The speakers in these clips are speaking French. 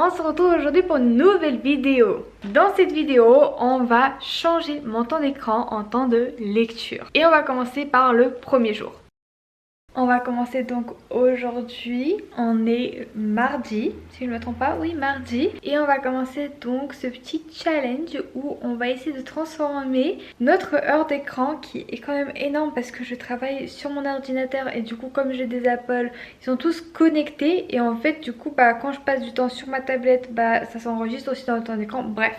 on se retrouve aujourd'hui pour une nouvelle vidéo. Dans cette vidéo, on va changer mon temps d'écran en temps de lecture. Et on va commencer par le premier jour. On va commencer donc aujourd'hui, on est mardi, si je ne me trompe pas, oui mardi. Et on va commencer donc ce petit challenge où on va essayer de transformer notre heure d'écran qui est quand même énorme parce que je travaille sur mon ordinateur et du coup comme j'ai des Apple, ils sont tous connectés et en fait du coup quand je passe du temps sur ma tablette, ça s'enregistre aussi dans le temps d'écran, bref.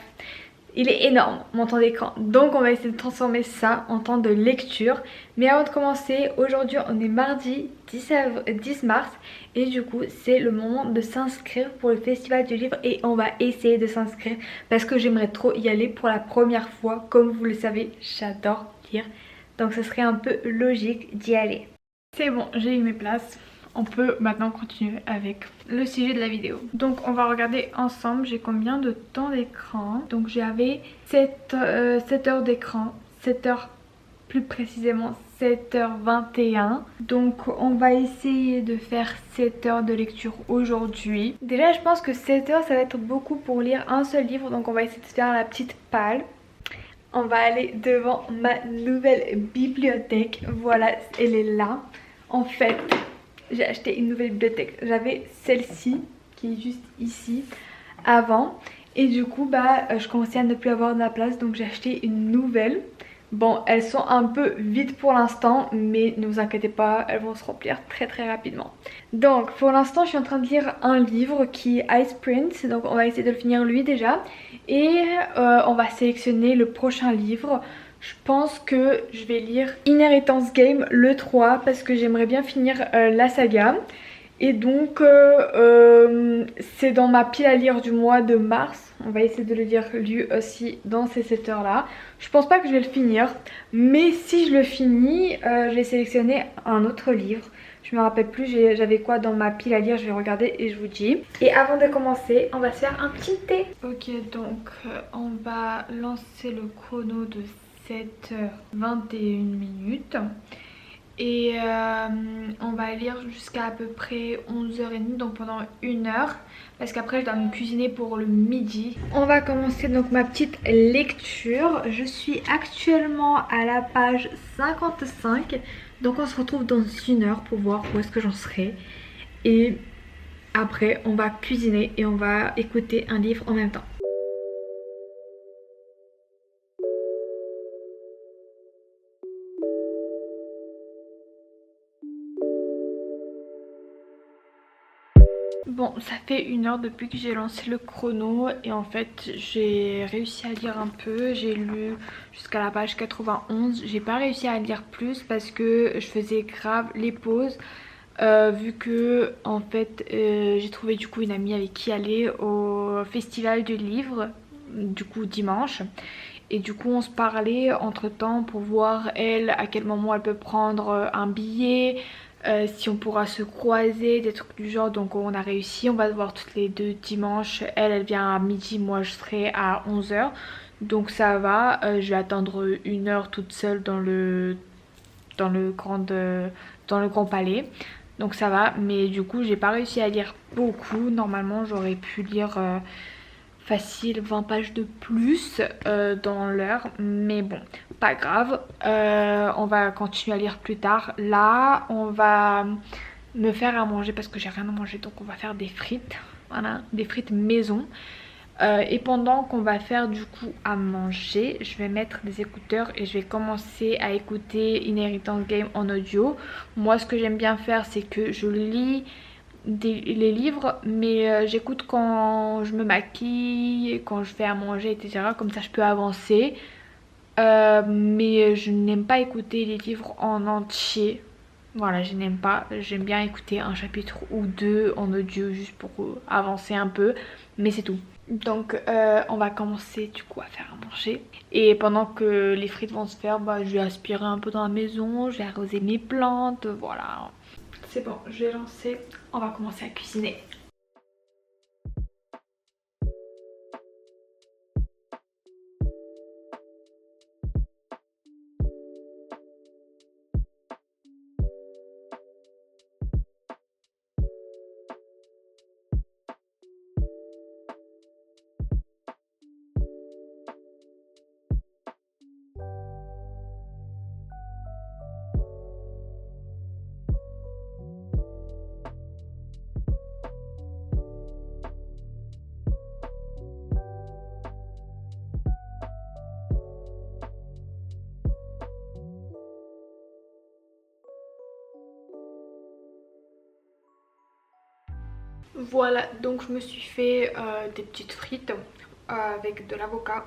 Il est énorme mon temps d'écran, donc on va essayer de transformer ça en temps de lecture. Mais avant de commencer, aujourd'hui on est mardi 10 mars et du coup c'est le moment de s'inscrire pour le festival du livre et on va essayer de s'inscrire parce que j'aimerais trop y aller pour la première fois. Comme vous le savez, j'adore lire, donc ce serait un peu logique d'y aller. C'est bon, j'ai eu mes places. On peut maintenant continuer avec le sujet de la vidéo. Donc on va regarder ensemble, j'ai combien de temps d'écran. Donc j'avais 7 heures d'écran, 7 heures plus précisément 7h21. Donc on va essayer de faire 7 heures de lecture aujourd'hui. Déjà je pense que 7 heures ça va être beaucoup pour lire un seul livre, donc on va essayer de faire la petite palle. On va aller devant ma nouvelle bibliothèque. Voilà, elle est là. En fait, j'ai acheté une nouvelle bibliothèque. J'avais celle-ci qui est juste ici avant. Et du coup, je commençais à ne plus avoir de la place. Donc j'ai acheté une nouvelle. Bon, elles sont un peu vides pour l'instant, mais ne vous inquiétez pas, elles vont se remplir très très rapidement. Donc pour l'instant, je suis en train de lire un livre qui est Ice Prince, donc on va essayer de le finir lui déjà. Et on va sélectionner le prochain livre. Je pense que je vais lire Inheritance Game le 3 parce que j'aimerais bien finir la saga. Et donc c'est dans ma pile à lire du mois de mars. On va essayer de le lire lui aussi dans ces 7 heures là. Je pense pas que je vais le finir, mais si je le finis, je vais sélectionner un autre livre. Je me rappelle plus j'avais quoi dans ma pile à lire, je vais regarder et je vous dis. Et avant de commencer, on va se faire un petit thé. Ok, donc on va lancer le chrono de 7h21. Et on va lire jusqu'à à peu près 11h30, donc pendant 1 heure. Parce qu'après je dois me cuisiner pour le midi. On va commencer donc ma petite lecture. Je suis actuellement à la page 55. Donc on se retrouve dans 1 heure pour voir où est-ce que j'en serai. Et après on va cuisiner et on va écouter un livre en même temps. Bon, ça fait 1 heure depuis que j'ai lancé le chrono et en fait j'ai réussi à lire un peu. J'ai lu jusqu'à la page 91. J'ai pas réussi à lire plus parce que je faisais grave les pauses. Vu que en fait j'ai trouvé du coup une amie avec qui aller au festival du livre du coup dimanche. Et du coup on se parlait entre temps pour voir elle à quel moment elle peut prendre un billet, si on pourra se croiser, des trucs du genre. Donc on a réussi, on va se voir toutes les deux dimanche. Elle vient à midi, moi je serai à 11h. Donc ça va, je vais attendre 1 heure toute seule dans le grand palais. Donc ça va, mais du coup j'ai pas réussi à lire beaucoup. Normalement j'aurais pu lire facile 20 pages de plus dans l'heure, mais bon, pas grave. On va continuer à lire plus tard. Là on va me faire à manger parce que j'ai rien à manger, donc on va faire des frites. Voilà, des frites maison. Et pendant qu'on va faire du coup à manger, je vais mettre des écouteurs et je vais commencer à écouter Inheritance Game en audio. Moi ce que j'aime bien faire, c'est que je lis les livres, mais j'écoute quand je me maquille, quand je fais à manger, etc. Comme ça je peux avancer. Mais je n'aime pas écouter les livres en entier. Voilà, je n'aime pas. J'aime bien écouter un chapitre ou deux en audio juste pour avancer un peu. Mais c'est tout. Donc on va commencer du coup à faire à manger. Et pendant que les frites vont se faire, je vais aspirer un peu dans la maison. Je vais arroser mes plantes. Voilà. C'est bon, je vais lancer. On va commencer à cuisiner. Voilà, donc je me suis fait des petites frites avec de l'avocat,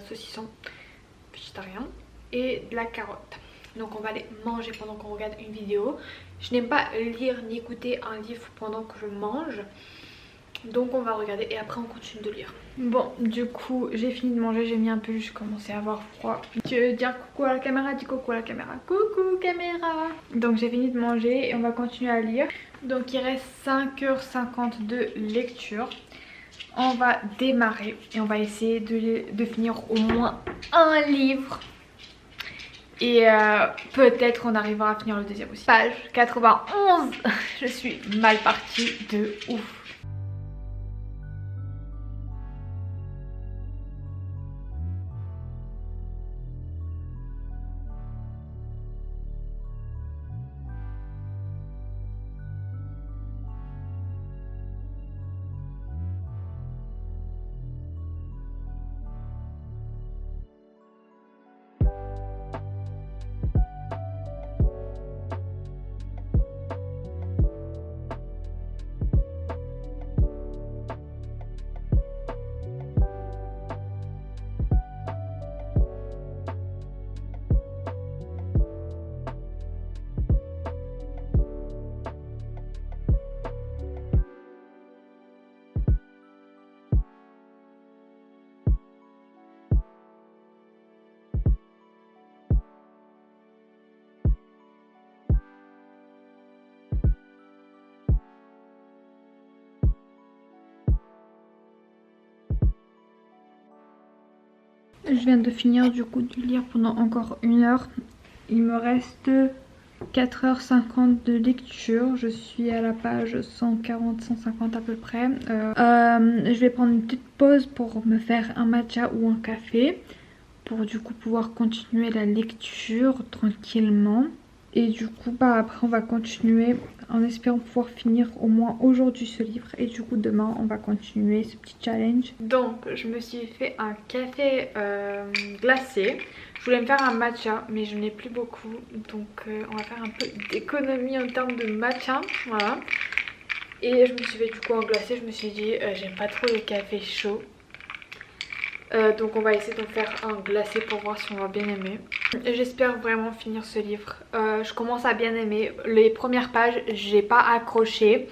saucisson, végétarien et de la carotte. Donc on va les manger pendant qu'on regarde une vidéo. Je n'aime pas lire ni écouter un livre pendant que je mange. Donc on va regarder et après on continue de lire. Bon, du coup j'ai fini de manger, j'ai mis un peu, je commençais à avoir froid. Tu veux dire coucou à la caméra? Dis coucou à la caméra. Coucou caméra. Donc j'ai fini de manger et on va continuer à lire. Donc il reste 5h50 de lecture. On va démarrer et on va essayer de finir au moins un livre. Et peut-être on arrivera à finir le deuxième aussi. Page 91. Je suis mal partie de ouf. Je viens de finir du coup de lire pendant encore 1 heure. Il me reste 4h50 de lecture. Je suis à la page 140-150 à peu près. Je vais prendre une petite pause pour me faire un matcha ou un café. Pour du coup pouvoir continuer la lecture tranquillement. Et du coup bah après on va continuer en espérant pouvoir finir au moins aujourd'hui ce livre. Et du coup demain on va continuer ce petit challenge. Donc je me suis fait un café glacé. Je voulais me faire un matcha mais je n'ai plus beaucoup. Donc on va faire un peu d'économie en termes de matcha. Voilà. Et je me suis fait du coup un glacé. Je me suis dit j'aime pas trop le café chaud. Donc on va essayer de faire un glacé pour voir si on va bien aimer. J'espère vraiment finir ce livre. Je commence à bien aimer. Les premières pages j'ai pas accroché.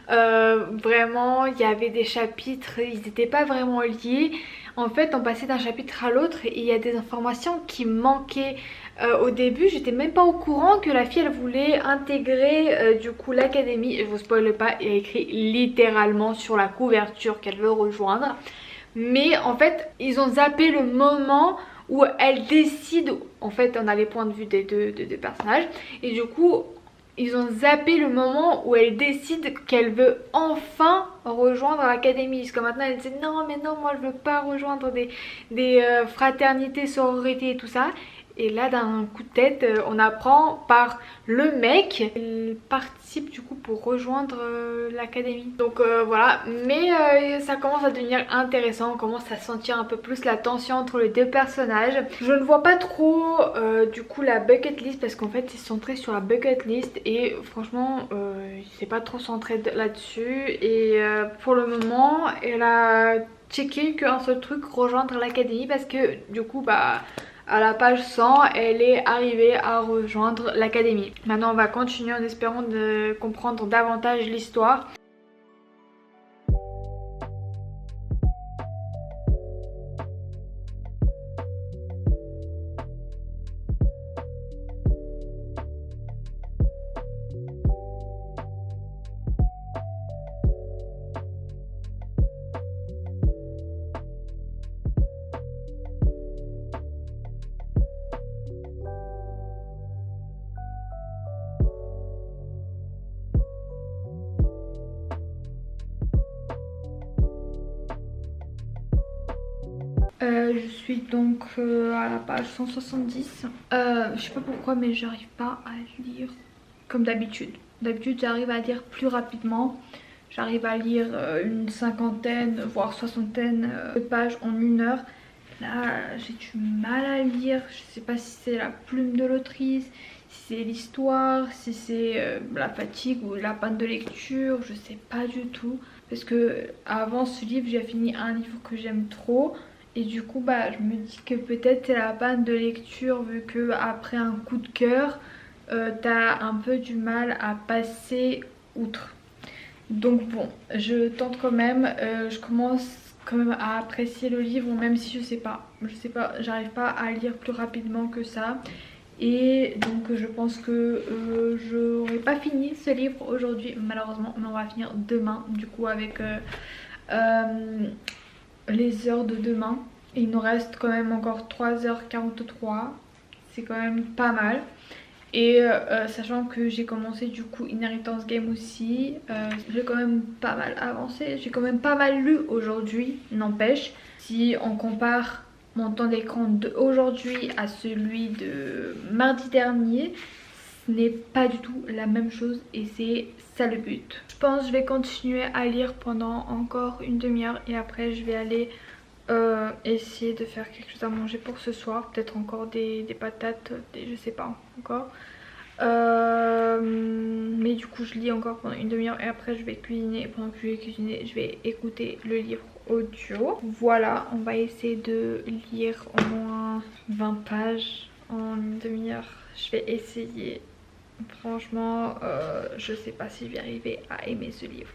Vraiment il y avait des chapitres, ils n'étaient pas vraiment liés. En fait on passait d'un chapitre à l'autre et il y a des informations qui manquaient. Au début j'étais même pas au courant que la fille elle voulait intégrer du coup l'académie. Je vous spoile pas, il y a écrit littéralement sur la couverture qu'elle veut rejoindre. Mais en fait ils ont zappé le moment où elle décide. En fait on a les points de vue des deux personnages. Et du coup ils ont zappé le moment où elle décide qu'elle veut enfin rejoindre l'académie. Parce que maintenant elle dit non mais non moi je veux pas rejoindre des fraternités, sororités et tout ça. Et là d'un coup de tête on apprend par le mec qu'il participe du coup pour rejoindre l'académie. Donc voilà, mais ça commence à devenir intéressant, on commence à sentir un peu plus la tension entre les deux personnages. Je ne vois pas trop du coup la bucket list parce qu'en fait c'est centré sur la bucket list et franchement c'est pas trop centré là-dessus. Et pour le moment elle a checké qu'un seul truc, rejoindre l'académie, parce que du coup bah à la page 100 elle est arrivée à rejoindre l'académie. Maintenant on va continuer en espérant de comprendre davantage l'histoire. Je suis donc à la page 170. Je sais pas pourquoi mais j'arrive pas à lire comme d'habitude. D'habitude j'arrive à lire plus rapidement. J'arrive à lire une cinquantaine voire soixantaine de pages en 1 heure. Là j'ai du mal à lire. Je sais pas si c'est la plume de l'autrice, Si c'est l'histoire, si c'est la fatigue ou la panne de lecture, je sais pas du tout. Parce que avant ce livre, j'ai fini un livre que j'aime trop. Et du coup, bah, je me dis que peut-être c'est la panne de lecture vu que après un coup de cœur, t'as un peu du mal à passer outre. Donc bon, je tente quand même, je commence quand même à apprécier le livre même si je sais pas, j'arrive pas à lire plus rapidement que ça. Et donc je pense que j'aurai pas fini ce livre aujourd'hui malheureusement, mais on va finir demain du coup avec les heures de demain. Et il nous reste quand même encore 3h43, c'est quand même pas mal. Et sachant que j'ai commencé du coup Inheritance Game aussi, j'ai quand même pas mal avancé, j'ai quand même pas mal lu aujourd'hui, n'empêche. Si on compare mon temps d'écran d'aujourd'hui à celui de mardi dernier, ce n'est pas du tout la même chose et c'est ça le but. Je pense que je vais continuer à lire pendant encore une demi-heure et après je vais aller essayer de faire quelque chose à manger pour ce soir. Peut-être encore des patates, je sais pas encore. Mais du coup je lis encore pendant une demi-heure et après je vais cuisiner. Et pendant que je vais cuisiner, je vais écouter le livre audio. Voilà, on va essayer de lire au moins 20 pages en une demi-heure. Je vais essayer. Franchement, je sais pas si je vais arriver à aimer ce livre.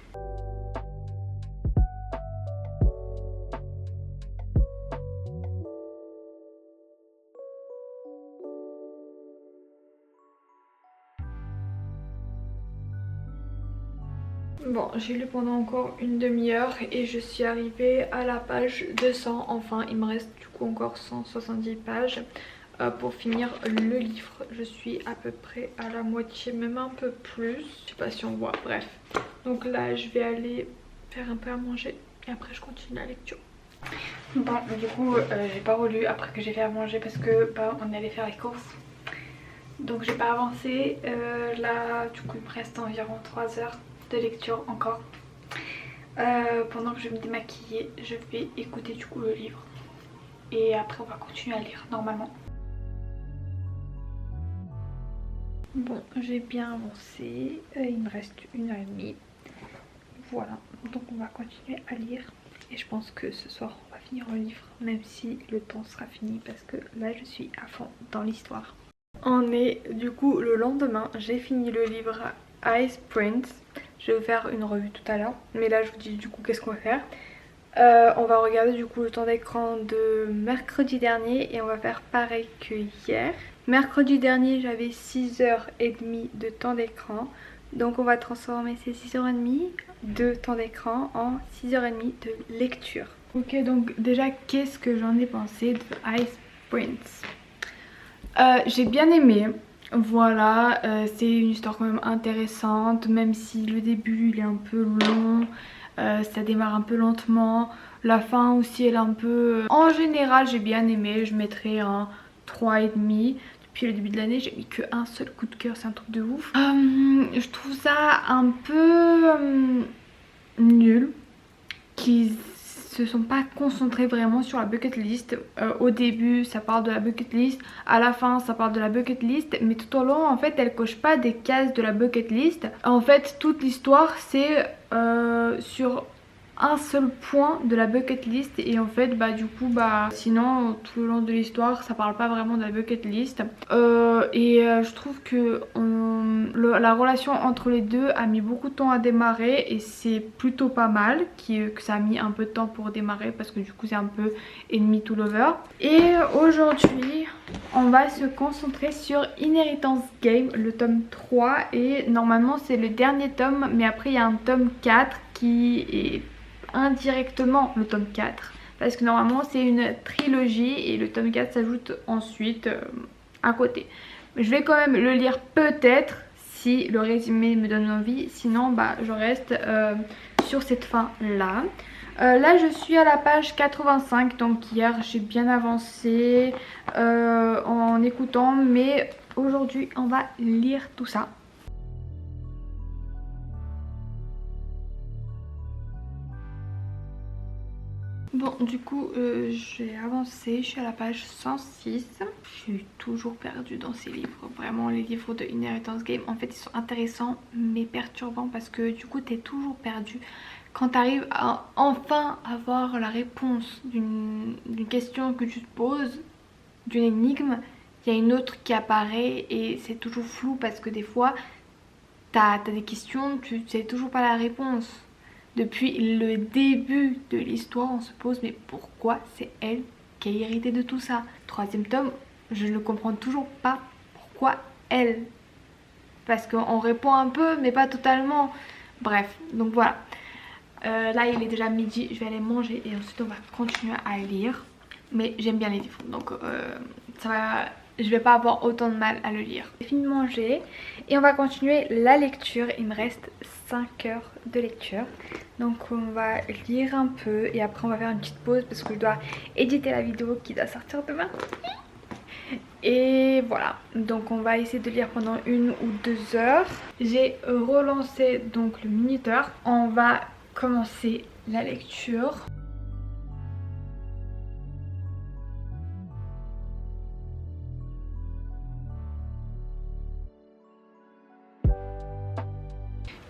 Bon, j'ai lu pendant encore une demi-heure et je suis arrivée à la page 200. Enfin, il me reste du coup encore 170 pages pour finir le livre. Je suis à peu près à la moitié, même un peu plus. Je sais pas si on voit, bref. Donc là, je vais aller faire un peu à manger et après je continue la lecture. Bon, du coup, j'ai pas relu après que j'ai fait à manger parce que bah, on est allé faire les courses. Donc j'ai pas avancé. Là, du coup, il me reste environ 3 heures de lecture encore. Pendant que je vais me démaquiller, je vais écouter du coup le livre et après on va continuer à lire normalement. Bon, j'ai bien avancé, il me reste 1h30. Voilà, donc on va continuer à lire et je pense que ce soir on va finir le livre même si le temps sera fini parce que là je suis à fond dans l'histoire. On est du coup le lendemain, j'ai fini le livre Ice Prince. Je vais vous faire une revue tout à l'heure, mais là je vous dis du coup qu'est-ce qu'on va faire. On va regarder du coup le temps d'écran de mercredi dernier et on va faire pareil que hier. Mercredi dernier j'avais 6h30 de temps d'écran, donc on va transformer ces 6h30 de temps d'écran en 6h30 de lecture. Ok, donc déjà qu'est-ce que j'en ai pensé de Ice Prince? J'ai bien aimé. Voilà, c'est une histoire quand même intéressante, même si le début il est un peu long, ça démarre un peu lentement. La fin aussi elle est un peu... En général j'ai bien aimé, je mettrais un 3,5. Depuis le début de l'année j'ai mis qu'un seul coup de cœur, c'est un truc de ouf. Je trouve ça un peu nul, qu'ils se sont pas concentrés vraiment sur la bucket list. Au début ça parle de la bucket list, à la fin ça parle de la bucket list, mais tout au long en fait elle coche pas des cases de la bucket list. En fait toute l'histoire c'est sur un seul point de la bucket list et en fait bah du coup bah sinon tout le long de l'histoire ça parle pas vraiment de la bucket list. Je trouve que la relation entre les deux a mis beaucoup de temps à démarrer et c'est plutôt pas mal que ça a mis un peu de temps pour démarrer parce que du coup c'est un peu ennemi to lover. Et aujourd'hui on va se concentrer sur Inheritance Game, le tome 3 et normalement c'est le dernier tome, mais après il y a un tome 4 qui est indirectement le tome 4 parce que normalement c'est une trilogie et le tome 4 s'ajoute ensuite à côté. Je vais quand même le lire peut-être si le résumé me donne envie, sinon bah je reste sur cette fin là. Là je suis à la page 85, donc hier j'ai bien avancé en écoutant, mais aujourd'hui on va lire tout ça. Bon, du coup, j'ai avancé, je suis à la page 106. Je suis toujours perdue dans ces livres. Vraiment, les livres de Inheritance Game, en fait, ils sont intéressants mais perturbants parce que du coup, t'es toujours perdu. Quand t'arrives à enfin avoir la réponse d'une question que tu te poses, d'une énigme, il y a une autre qui apparaît et c'est toujours flou parce que des fois, t'as des questions, tu sais toujours pas la réponse. Depuis le début de l'histoire, on se pose mais pourquoi c'est elle qui est héritée de tout ça? Troisième tome, je ne comprends toujours pas pourquoi elle. Parce qu'on répond un peu mais pas totalement. Bref, donc voilà. Là il est déjà midi, je vais aller manger et ensuite on va continuer à lire. Mais j'aime bien les livres, donc ça va, je vais pas avoir autant de mal à le lire. J'ai fini de manger et on va continuer la lecture. Il me reste 5 heures de lecture. Donc on va lire un peu et après on va faire une petite pause parce que je dois éditer la vidéo qui doit sortir demain. Et voilà, donc on va essayer de lire pendant 1 ou 2 heures. J'ai relancé donc le minuteur. On va commencer la lecture.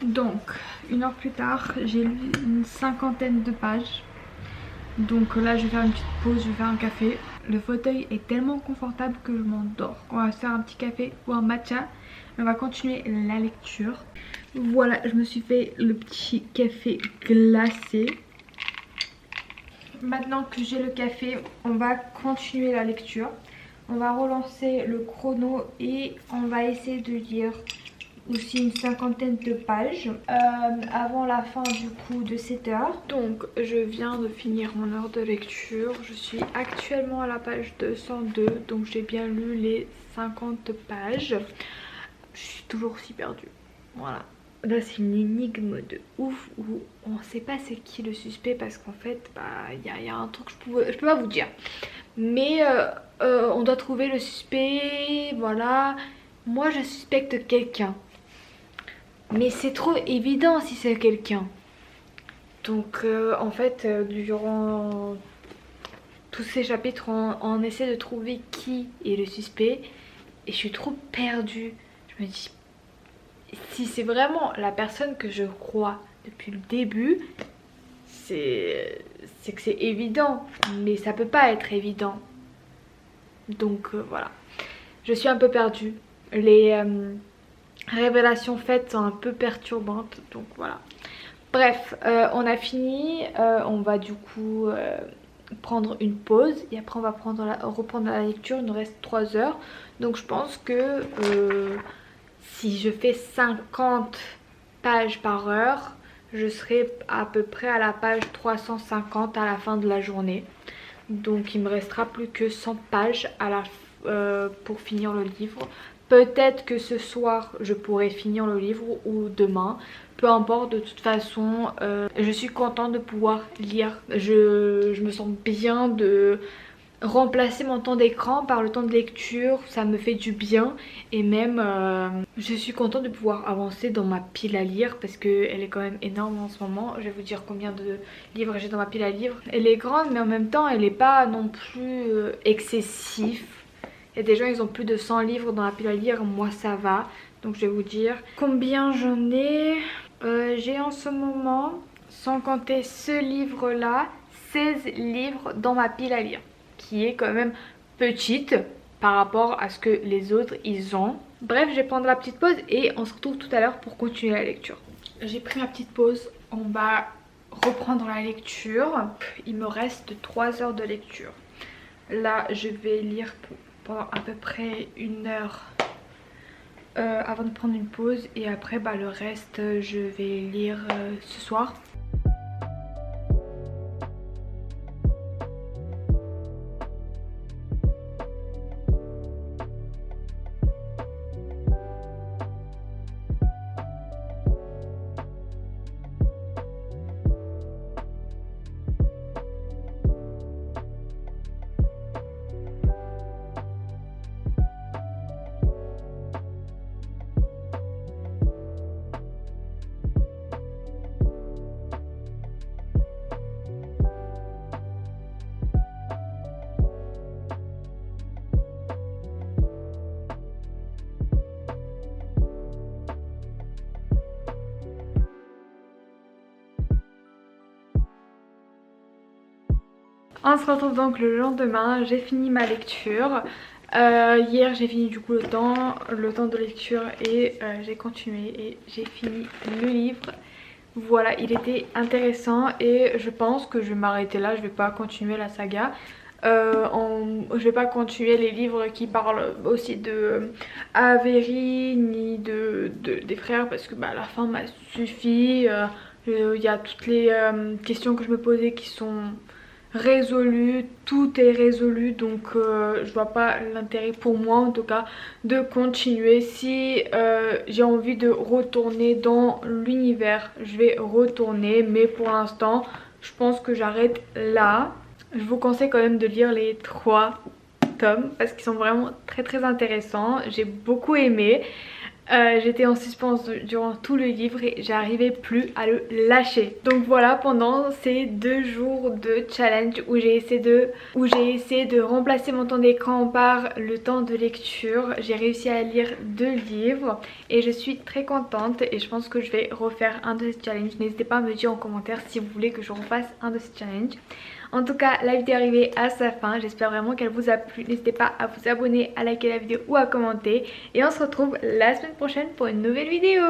Donc, 1 heure plus tard, j'ai lu une cinquantaine de pages. Donc là, je vais faire une petite pause, je vais faire un café. Le fauteuil est tellement confortable que je m'endors. On va se faire un petit café ou un matcha. On va continuer la lecture. Voilà, je me suis fait le petit café glacé. Maintenant que j'ai le café, on va continuer la lecture. On va relancer le chrono et on va essayer de lire aussi une cinquantaine de pages avant la fin du coup de 7 heures. Donc je viens de finir mon heure de lecture. Je suis actuellement à la page 202, donc j'ai bien lu les 50 pages. Je suis toujours aussi perdue. Voilà. Là c'est une énigme de ouf où on sait pas c'est qui le suspect parce qu'en fait bah y a un truc que je peux pas vous dire. Mais on doit trouver le suspect, voilà. Moi je suspecte quelqu'un. Mais c'est trop évident si c'est quelqu'un. Donc en fait durant tous ces chapitres on essaie de trouver qui est le suspect. Et je suis trop perdue. Je me dis si c'est vraiment la personne que je crois depuis le début, c'est que c'est évident. Mais ça peut pas être évident. Donc voilà. Je suis un peu perdue. Les révélations faites sont un peu perturbantes. Donc voilà. Bref, on a fini. On va du coup prendre une pause. Et après on va reprendre la lecture. Il nous reste 3 heures. Donc je pense que si je fais 50 pages par heure, je serai à peu près à la page 350 à la fin de la journée. Donc il me restera plus que 100 pages pour finir le livre. Peut-être que ce soir je pourrai finir le livre ou demain. Peu importe, de toute façon je suis contente de pouvoir lire. Je me sens bien de remplacer mon temps d'écran par le temps de lecture, ça me fait du bien. Et même je suis contente de pouvoir avancer dans ma pile à lire parce qu'elle est quand même énorme en ce moment. Je vais vous dire combien de livres j'ai dans ma pile à livres. Elle est grande mais en même temps elle n'est pas non plus excessive. Il y a des gens ils ont plus de 100 livres dans la pile à lire, moi ça va. Donc je vais vous dire combien j'en ai. J'ai en ce moment, sans compter ce livre là, 16 livres dans ma pile à lire, qui est quand même petite par rapport à ce que les autres ils ont. Bref, je vais prendre la petite pause et on se retrouve tout à l'heure pour continuer la lecture. J'ai pris ma petite pause, on va reprendre la lecture. Il me reste 3 heures de lecture. Là, je vais lire pendant à peu près 1 heure avant de prendre une pause et après bah, le reste je vais lire ce soir. On se retrouve donc le lendemain, j'ai fini ma lecture. Hier j'ai fini du coup le temps de lecture et j'ai continué et j'ai fini le livre. Voilà, il était intéressant et je pense que je vais m'arrêter là, je vais pas continuer la saga. Je vais pas continuer les livres qui parlent aussi de Avery ni des frères parce que la fin m'a suffi. Il y a toutes les questions que je me posais qui sont résolues, tout est résolu, donc je vois pas l'intérêt pour moi en tout cas de continuer. Si j'ai envie de retourner dans l'univers, je vais retourner, mais pour l'instant je pense que j'arrête là. Je vous conseille quand même de lire les 3 tomes parce qu'ils sont vraiment très intéressants. J'ai beaucoup aimé. J'étais en suspense durant tout le livre et j'arrivais plus à le lâcher. Donc voilà, pendant ces 2 jours de challenge où j'ai essayé de remplacer mon temps d'écran par le temps de lecture, j'ai réussi à lire 2 livres et je suis très contente et je pense que je vais refaire un de ces challenges. N'hésitez pas à me dire en commentaire si vous voulez que je refasse un de ces challenges. En tout cas, la vidéo est arrivée à sa fin. J'espère vraiment qu'elle vous a plu. N'hésitez pas à vous abonner, à liker la vidéo ou à commenter. Et on se retrouve la semaine prochaine pour une nouvelle vidéo.